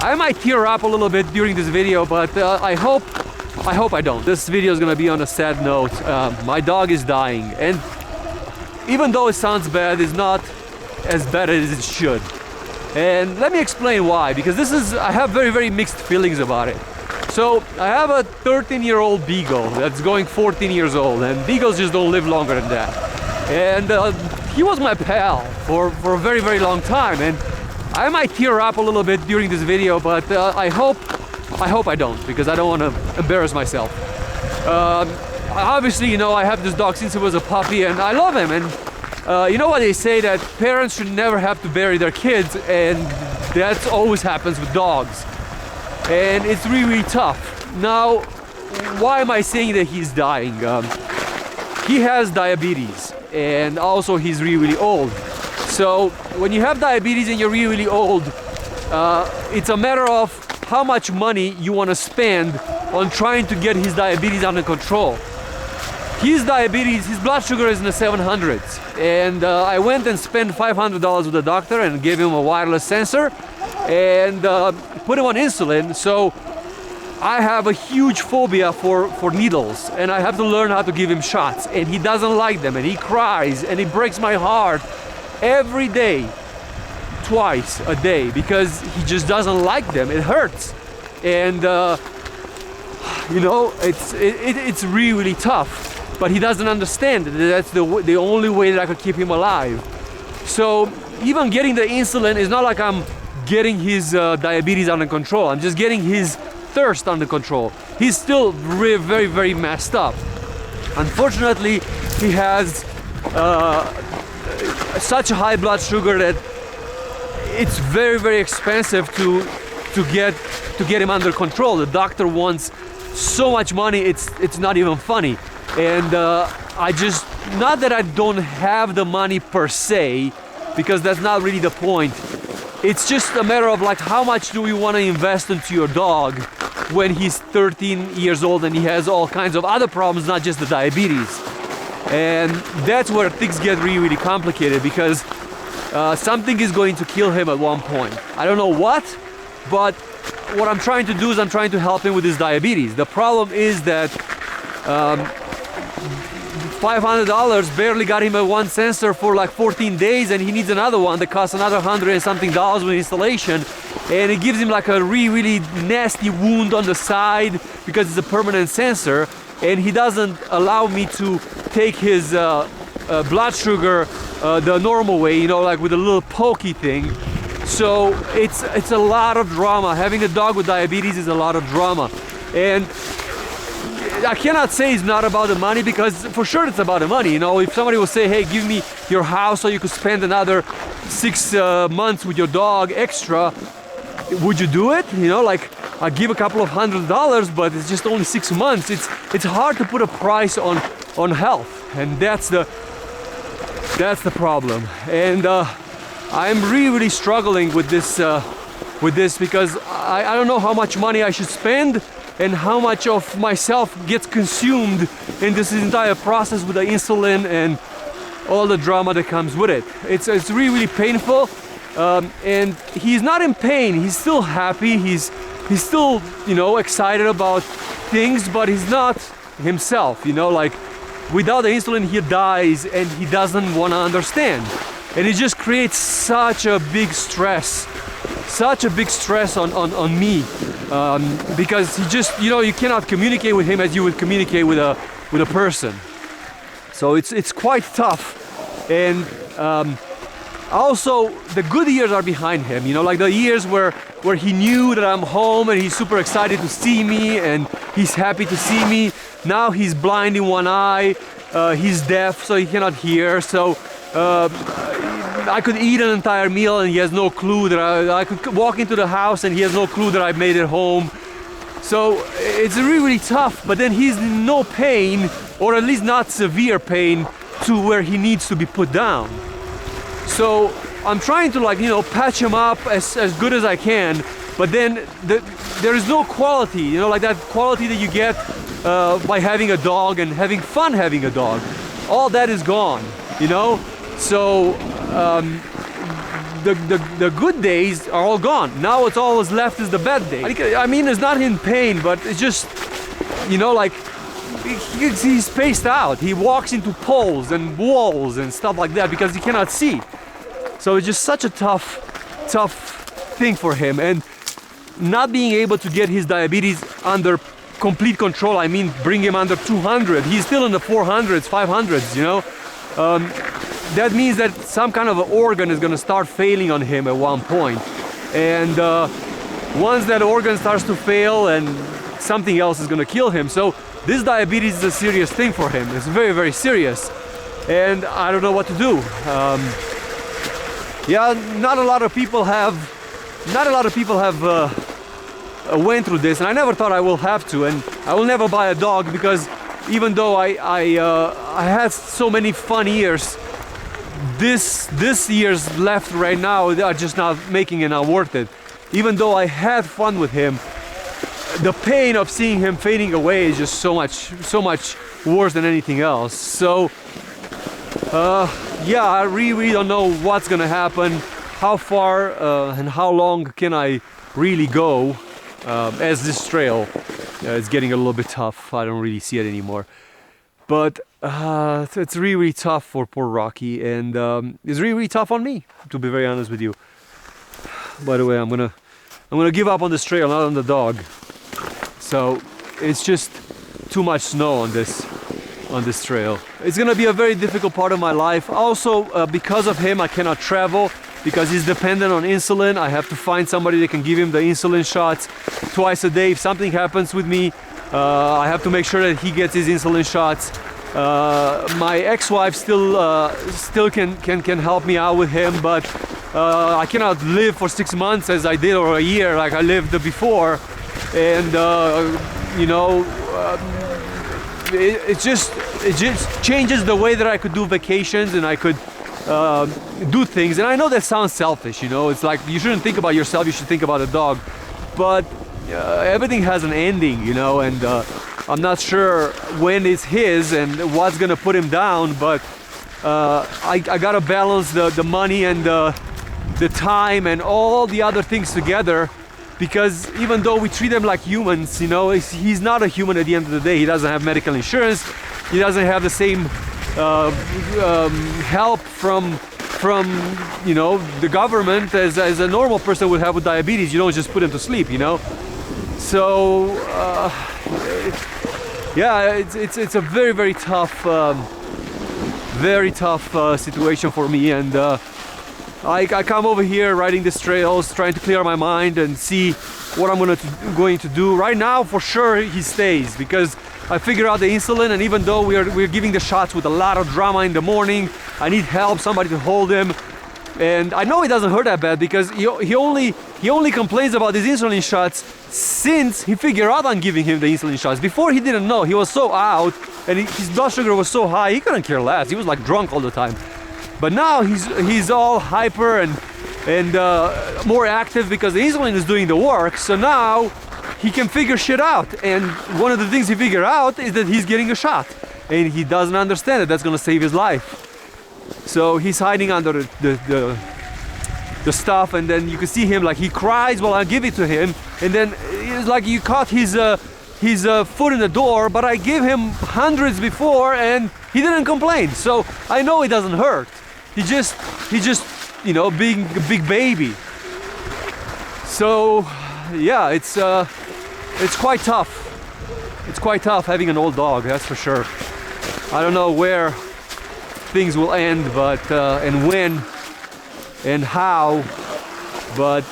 I might tear up a little bit during this video, but I hope I don't. This video is gonna be on a sad note. My dog is dying, and even though it sounds bad, it's not as bad as it should. And let me explain why, because I have very, very mixed feelings about it. So I have a 13-year-old beagle that's going 14 years old, and beagles just don't live longer than that. And he was my pal for a very, very long time, and I might tear up a little bit during this video, but I hope I don't, because I don't want to embarrass myself. Obviously, you know, I have this dog since he was a puppy, and I love him. And you know what they say, that parents should never have to bury their kids, and that always happens with dogs. And it's really, really tough. Now, why am I saying that he's dying? He has diabetes, and also he's really, really old. So when you have diabetes and you're really, really old, it's a matter of how much money you want to spend on trying to get his diabetes under control. His diabetes, his blood sugar is in the 700s, and I went and spent $500 with the doctor and gave him a wireless sensor and put him on insulin. So I have a huge phobia for needles, and I have to learn how to give him shots, and he doesn't like them, and he cries, and it breaks my heart every day, twice a day, because he just doesn't like them. It hurts, and you know, it's really, really tough. But he doesn't understand that that's the only way that I could keep him alive. So even getting the insulin is not like I'm getting his diabetes under control. I'm just getting his thirst under control. He's still very, very messed up. Unfortunately, he has such a high blood sugar that it's very, very expensive to get him under control. The doctor wants so much money, it's not even funny. And I just, not that I don't have the money per se, because that's not really the point. It's just a matter of like, how much do you want to invest into your dog when he's 13 years old and he has all kinds of other problems, not just the diabetes. And that's where things get really, really complicated, because something is going to kill him at one point. I don't know what, but what I'm trying to do is I'm trying to help him with his diabetes. The problem is that $500 barely got him a one sensor for like 14 days, and he needs another one that costs another $100 and something with installation, and it gives him like a really, really nasty wound on the side because it's a permanent sensor, and he doesn't allow me to take his blood sugar the normal way, you know, like with a little pokey thing. So it's a lot of drama. Having a dog with diabetes is a lot of drama, and I cannot say it's not about the money, because for sure it's about the money. You know, if somebody will say, hey, give me your house so you could spend another 6 months with your dog extra, would you do it? You know, like, I give a couple of $100, but it's just only 6 months. It's hard to put a price on health, and that's the problem. And I'm really, really struggling with this because I don't know how much money I should spend and how much of myself gets consumed in this entire process with the insulin and all the drama that comes with it. It's really, really painful, and he's not in pain. He's still happy. He's still, you know, excited about things, but he's not himself. You know, like, without the insulin he dies, and he doesn't want to understand, and it just creates such a big stress on me, because he just, you know, you cannot communicate with him as you would communicate with a person. So it's quite tough. And also the good years are behind him, you know, like the years where he knew that I'm home and he's super excited to see me and he's happy to see me. Now he's blind in one eye, he's deaf, so he cannot hear. So I could eat an entire meal and he has no clue that I could walk into the house and he has no clue that I made it home. So it's really, really tough, but then he's in no pain, or at least not severe pain, to where he needs to be put down. So I'm trying to, like, you know, patch him up as good as I can, but then there is no quality, you know, like that quality that you get by having a dog and having fun having a dog. All that is gone, you know? So the good days are all gone. Now it's always left is the bad day. I mean, it's not in pain, but it's just, you know, like he's spaced out. He walks into poles and walls and stuff like that because he cannot see. So it's just such a tough thing for him, and not being able to get his diabetes under complete control. I mean, bring him under 200. He's still in the 400s, 500s, you know. That means that some kind of an organ is going to start failing on him at one point. And once that organ starts to fail, and something else is going to kill him. So this diabetes is a serious thing for him. It's very, very serious. And I don't know what to do. Yeah, not a lot of people have went through this, and I never thought I will have to, and I will never buy a dog, because even though I had so many fun years, this year's left right now are just not making it not worth it. Even though I had fun with him, the pain of seeing him fading away is just so much worse than anything else. So yeah, I really don't know what's gonna happen, how far and how long can I really go, as this trail is getting a little bit tough. I don't really see it anymore. But it's really, really tough for poor Rocky, and it's really, really tough on me, to be very honest with you. By the way, I'm gonna give up on this trail, not on the dog. So it's just too much snow on this trail. It's gonna be a very difficult part of my life. Also, because of him, I cannot travel, because he's dependent on insulin. I have to find somebody that can give him the insulin shots twice a day. If something happens with me, I have to make sure that he gets his insulin shots. My ex-wife still can help me out with him, but I cannot live for 6 months as I did, or a year like I lived before. And you know, it just changes the way that I could do vacations, and I could do things. And I know that sounds selfish, you know, it's like you shouldn't think about yourself, you should think about a dog. But everything has an ending, you know, and I'm not sure when it's his and what's gonna put him down, but I gotta balance the money and the time and all the other things together, because even though we treat him like humans, you know, he's not a human at the end of the day. He doesn't have medical insurance, he doesn't have the same help from you know, the government as a normal person would have with diabetes. You don't just put him to sleep, you know. So yeah, it's a very, very tough situation for me, and I come over here riding these trails, trying to clear my mind and see what I'm going to do. Right now, for sure, he stays, because I figured out the insulin, and even though we're giving the shots with a lot of drama in the morning, I need help, somebody to hold him. And I know it doesn't hurt that bad, because he only complains about these insulin shots since he figured out I'm giving him the insulin shots. Before, he didn't know. He was so out, and his blood sugar was so high, he couldn't care less. He was like drunk all the time. But now he's all hyper and more active, because the insulin is doing the work. So now he can figure shit out. And one of the things he figured out is that he's getting a shot, and he doesn't understand that that's gonna save his life. So he's hiding under the stuff, and then you can see him, like, he cries while I give it to him, and then it's like you caught his foot in the door, but I gave him hundreds before and he didn't complain. So I know it doesn't hurt. He just you know, being a big baby. So yeah, it's quite tough. It's quite tough having an old dog, that's for sure. I don't know where things will end, but and when and how, but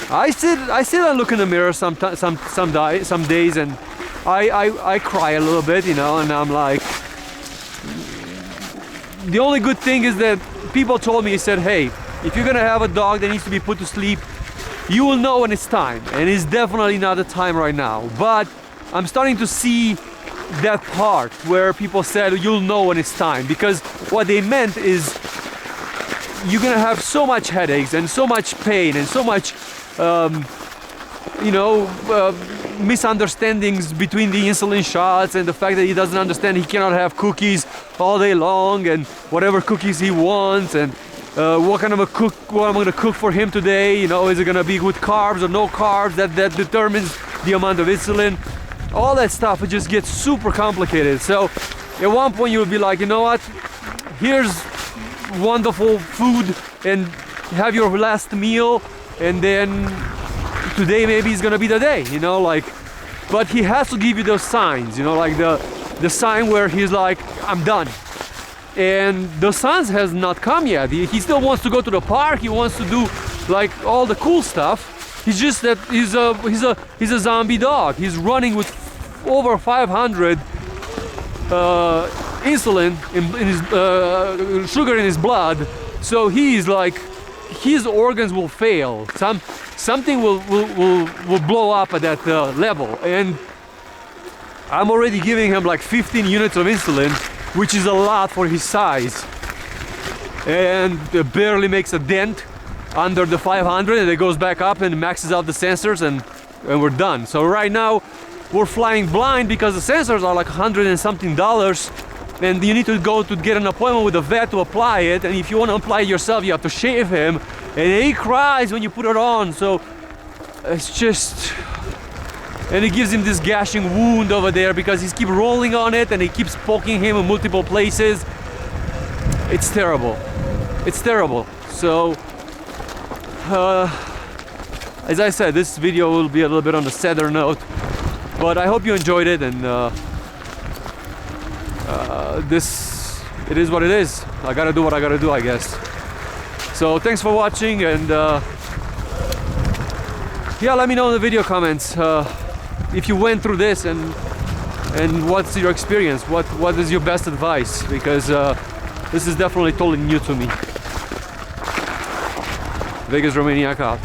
I sit and look in the mirror some days, and I cry a little bit, you know, and I'm like, the only good thing is that people told me, he said, hey, if you're gonna have a dog that needs to be put to sleep, you will know when it's time, and it's definitely not the time right now. But I'm starting to see that part where people said you'll know when it's time, because what they meant is you're gonna have so much headaches and so much pain and so much you know, misunderstandings between the insulin shots and the fact that he doesn't understand he cannot have cookies all day long and whatever cookies he wants, and what I'm gonna cook for him today. You know, is it gonna be with carbs or no carbs? That determines the amount of insulin. All that stuff, it just gets super complicated. So at one point you'll be like, you know what? Here's wonderful food, and have your last meal, and then today maybe is gonna be the day, you know, like. But he has to give you those signs, you know, like the sign where he's like, I'm done. And the signs has not come yet. He still wants to go to the park. He wants to do like all the cool stuff. He's just that he's a zombie dog. He's running with over 500 insulin in his sugar in his blood. So he's like, his organs will fail. Something will blow up at that level. And I'm already giving him like 15 units of insulin, which is a lot for his size. And it barely makes a dent under the 500, and it goes back up and maxes out the sensors, and we're done. So right now we're flying blind because the sensors are like $100 and something, and you need to go to get an appointment with a vet to apply it. And if you want to apply it yourself, you have to shave him, and he cries when you put it on. So it's just, and it gives him this gashing wound over there because he keeps rolling on it and he keeps poking him in multiple places. It's terrible. It's terrible. So as I said, this video will be a little bit on the sadder note, but I hope you enjoyed it. And it is what it is. I gotta do what I gotta do, I guess. So thanks for watching, and yeah, let me know in the video comments if you went through this, and what's your experience, what is your best advice, because this is definitely totally new to me. Vegas RoManiac out.